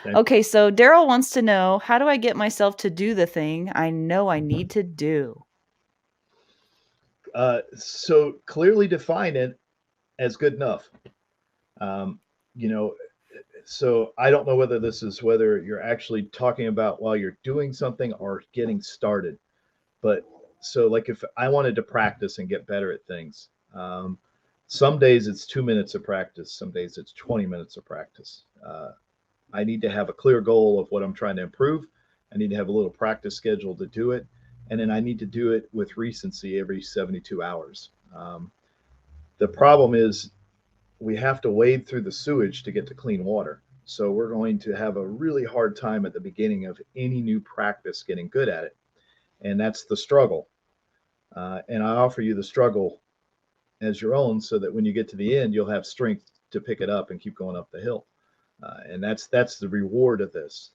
Okay. Okay, so Daryl wants to know, how do I get myself to do the thing I know I need to do? So clearly define it as good enough. Um, you know, so I don't know whether this is whether you're actually talking about while you're doing something or getting started. But so, like, if I wanted to practice and get better at things, some days it's 2 minutes of practice, some days it's 20 minutes of practice. I need to have a clear goal of what I'm trying to improve. I need to have a little practice schedule to do it. And then I need to do it with recency every 72 hours. The problem is we have to wade through the sewage to get to clean water. So we're going to have a really hard time at the beginning of any new practice getting good at it. And that's the struggle. And I offer you the struggle as your own so that when you get to the end, you'll have strength to pick it up and keep going up the hill. And that's the reward of this.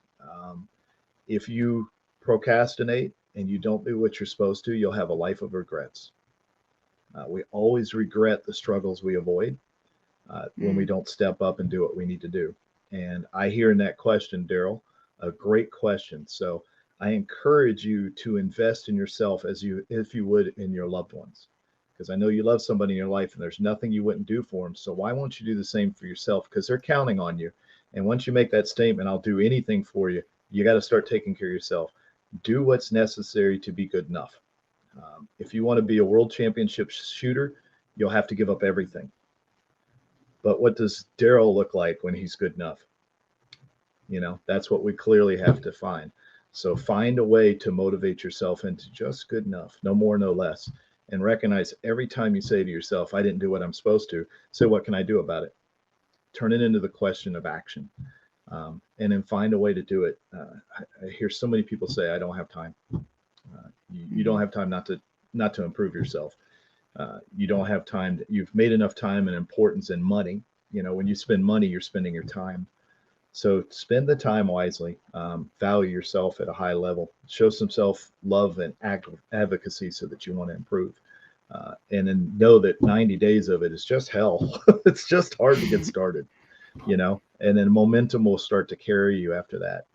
If you procrastinate and you don't do what you're supposed to, you'll have a life of regrets. We always regret the struggles we avoid when we Mm. don't step up and do what we need to do. And I hear in that question, Daryl, a great question. So I encourage you to invest in yourself as you if you would in your loved ones. Because I know you love somebody in your life and there's nothing you wouldn't do for them. So why won't you do the same for yourself? Because they're counting on you. And once you make that statement, I'll do anything for you, you got to start taking care of yourself. Do what's necessary to be good enough. If you want to be a world championship shooter, you'll have to give up everything. But what does Daryl look like when he's good enough? That's what we clearly have to find. So find a way to motivate yourself into just good enough, no more, no less. And recognize every time you say to yourself, I didn't do what I'm supposed to, say, what can I do about it? Turn it into the question of action. And then find a way to do it. I hear so many people say, I don't have time. You don't Mhm. have time not to improve yourself. You don't have time. You've made enough time and importance and money. When you spend money, you're spending your time. So spend the time wisely. Value yourself at a high level. Show some self love and advocacy so that you want to improve. And then know that 90 days of it is just hell. It's just hard to get started. And then momentum will start to carry you after that.